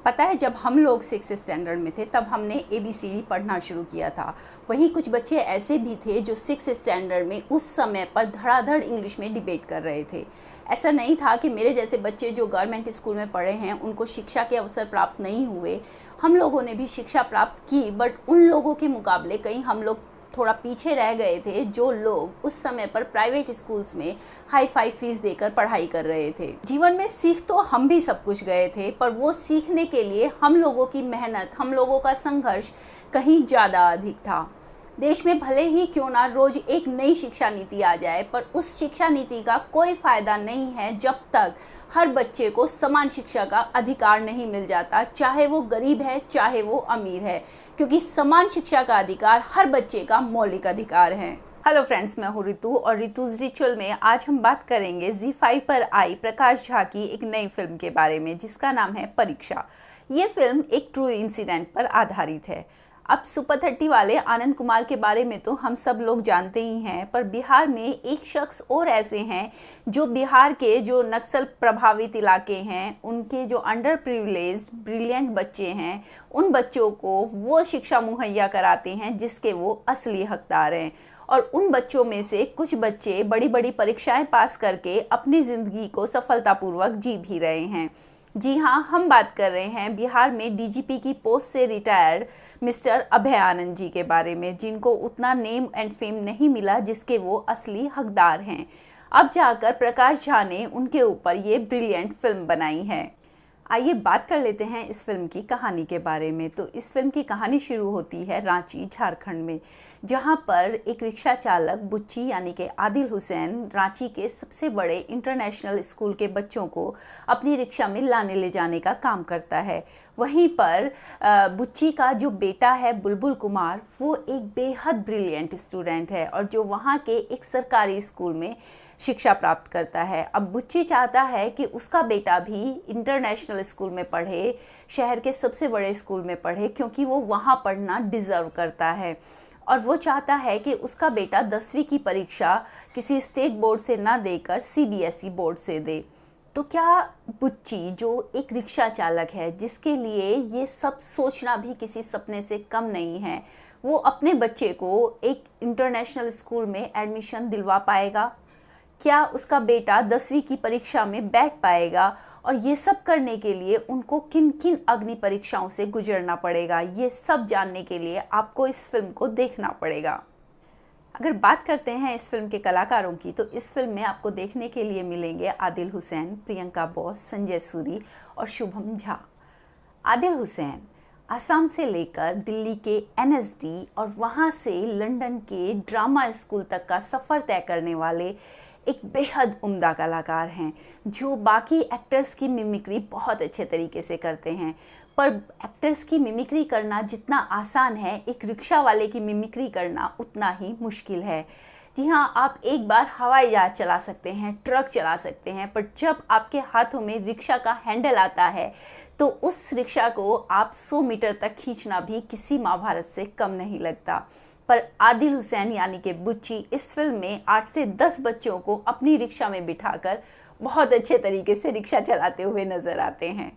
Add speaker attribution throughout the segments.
Speaker 1: पता है, जब हम लोग 6 स्टैंडर्ड में थे तब हमने ABCD पढ़ना शुरू किया था। वहीं कुछ बच्चे ऐसे भी थे जो 6 स्टैंडर्ड में उस समय पर धड़ाधड़ इंग्लिश में डिबेट कर रहे थे। ऐसा नहीं था कि मेरे जैसे बच्चे जो गवर्नमेंट स्कूल में पढ़े हैं उनको शिक्षा के अवसर प्राप्त नहीं हुए। हम लोगों ने भी शिक्षा प्राप्त की, बट उन लोगों के मुकाबले कहीं हम लोग थोड़ा पीछे रह गए थे जो लोग उस समय पर प्राइवेट स्कूल्स में हाई फाई फीस देकर पढ़ाई कर रहे थे। जीवन में सीख तो हम भी सब कुछ गए थे, पर वो सीखने के लिए हम लोगों की मेहनत, हम लोगों का संघर्ष कहीं ज़्यादा अधिक था। देश में भले ही क्यों ना रोज एक नई शिक्षा नीति आ जाए, पर उस शिक्षा नीति का कोई फायदा नहीं है जब तक हर बच्चे को समान शिक्षा का अधिकार नहीं मिल जाता, चाहे वो गरीब है चाहे वो अमीर है, क्योंकि समान शिक्षा का अधिकार हर बच्चे का मौलिक अधिकार है। हेलो फ्रेंड्स, मैं हूँ रितु और रितुज रिचुअल में आज हम बात करेंगे ZEE5 पर आई प्रकाश झा की एक नई फिल्म के बारे में जिसका नाम है परीक्षा। ये फिल्म एक ट्रू इंसिडेंट पर आधारित है। अब सुपर 30 वाले आनंद कुमार के बारे में तो हम सब लोग जानते ही हैं, पर बिहार में एक शख्स और ऐसे हैं जो बिहार के जो नक्सल प्रभावित इलाके हैं, उनके जो अंडर प्रिविलेज्ड ब्रिलियंट बच्चे हैं, उन बच्चों को वो शिक्षा मुहैया कराते हैं जिसके वो असली हकदार हैं। और उन बच्चों में से कुछ बच्चे बड़ी बड़ी परीक्षाएं पास करके अपनी ज़िंदगी को सफलतापूर्वक जी भी रहे हैं। जी हाँ, हम बात कर रहे हैं बिहार में DGP की पोस्ट से रिटायर्ड मिस्टर अभय आनंद जी के बारे में, जिनको उतना नेम एंड फेम नहीं मिला जिसके वो असली हकदार हैं। अब जाकर प्रकाश झा ने उनके ऊपर ये ब्रिलियंट फिल्म बनाई है। आइए बात कर लेते हैं इस फिल्म की कहानी के बारे में। तो इस फिल्म की कहानी शुरू होती है रांची, झारखंड में, जहां पर एक रिक्शा चालक बुच्ची यानी कि आदिल हुसैन रांची के सबसे बड़े इंटरनेशनल स्कूल के बच्चों को अपनी रिक्शा में लाने ले जाने का काम करता है। वहीं पर बुच्ची का जो बेटा है बुलबुल कुमार, वो एक बेहद ब्रिलियंट स्टूडेंट है और जो वहाँ के एक सरकारी स्कूल में शिक्षा प्राप्त करता है। अब बुच्ची चाहता है कि उसका बेटा भी इंटरनेशनल स्कूल में पढ़े, शहर के सबसे बड़े स्कूल में पढ़े, क्योंकि वो वहाँ पढ़ना डिज़र्व करता है। और वो चाहता है कि उसका बेटा 10वीं की परीक्षा किसी स्टेट बोर्ड से ना देकर CBSE बोर्ड से दे। तो क्या बुच्ची, जो एक रिक्शा चालक है जिसके लिए ये सब सोचना भी किसी सपने से कम नहीं है, वो अपने बच्चे को एक इंटरनेशनल स्कूल में एडमिशन दिलवा पाएगा? क्या उसका बेटा 10वीं की परीक्षा में बैठ पाएगा? और ये सब करने के लिए उनको किन किन अग्नि परीक्षाओं से गुजरना पड़ेगा, ये सब जानने के लिए आपको इस फिल्म को देखना पड़ेगा। अगर बात करते हैं इस फिल्म के कलाकारों की, तो इस फिल्म में आपको देखने के लिए मिलेंगे आदिल हुसैन, प्रियंका बोस, संजय सूरी और शुभम झा। आदिल हुसैन असम से लेकर दिल्ली के NSD और वहाँ से लंदन के ड्रामा स्कूल तक का सफ़र तय करने वाले एक बेहद उम्दा कलाकार हैं, जो बाकी एक्टर्स की मिमिक्री बहुत अच्छे तरीके से करते हैं। पर एक्टर्स की मिमिक्री करना जितना आसान है, एक रिक्शा वाले की मिमिक्री करना उतना ही मुश्किल है। जी हाँ, आप एक बार हवाई जहाज चला सकते हैं, ट्रक चला सकते हैं, पर जब आपके हाथों में रिक्शा का हैंडल आता है तो उस रिक्शा को आप 100 मीटर तक खींचना भी किसी महाभारत से कम नहीं लगता। पर आदिल हुसैन यानी कि बुच्ची इस फिल्म में 8 से 10 बच्चों को अपनी रिक्शा में बिठाकर बहुत अच्छे तरीके से रिक्शा चलाते हुए नज़र आते हैं।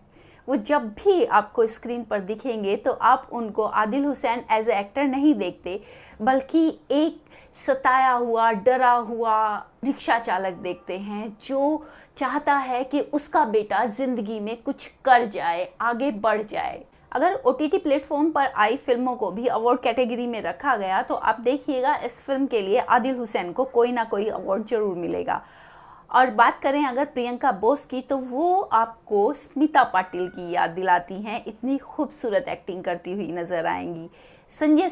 Speaker 1: वो जब भी आपको स्क्रीन पर दिखेंगे तो आप उनको Adil Hussain as a actor नहीं देखते, बल्कि एक सताया हुआ, डरा हुआ रिक्शा चालक देखते हैं जो चाहता है कि उसका बेटा ज़िंदगी में कुछ कर जाए, आगे बढ़ जाए। अगर OTT प्लेटफॉर्म पर आई फिल्मों को भी अवार्ड कैटेगरी में रखा गया तो आप देखिएगा इस फिल्म के लिए आदिल हुसैन को कोई ना कोई अवार्ड जरूर मिलेगा। और बात करें अगर प्रियंका बोस की, तो वो आपको स्मिता पाटिल की याद दिलाती हैं, इतनी खूबसूरत एक्टिंग करती हुई नज़र आएंगी। संजय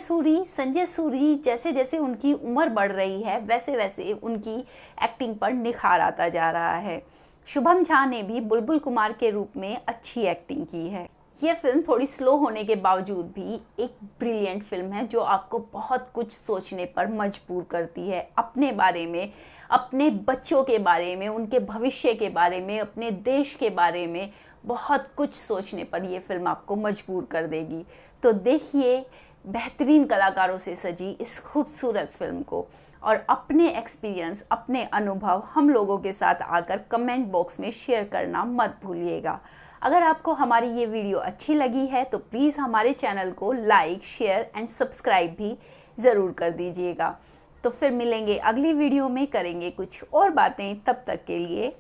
Speaker 1: सूरी जैसे जैसे उनकी उम्र बढ़ रही है वैसे वैसे उनकी एक्टिंग पर निखार आता जा रहा है। शुभम झा ने भी बुलबुल कुमार के रूप में अच्छी एक्टिंग की है। ये फिल्म थोड़ी स्लो होने के बावजूद भी एक ब्रिलियंट फिल्म है जो आपको बहुत कुछ सोचने पर मजबूर करती है, अपने बारे में, अपने बच्चों के बारे में, उनके भविष्य के बारे में, अपने देश के बारे में बहुत कुछ सोचने पर यह फिल्म आपको मजबूर कर देगी। तो देखिए बेहतरीन कलाकारों से सजी इस खूबसूरत फिल्म को और अपने एक्सपीरियंस, अपने अनुभव हम लोगों के साथ आकर कमेंट बॉक्स में शेयर करना मत भूलिएगा। अगर आपको हमारी ये वीडियो अच्छी लगी है तो प्लीज़ हमारे चैनल को लाइक, शेयर एंड सब्सक्राइब भी ज़रूर कर दीजिएगा। तो फिर मिलेंगे अगली वीडियो में, करेंगे कुछ और बातें। तब तक के लिए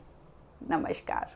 Speaker 1: नमस्कार।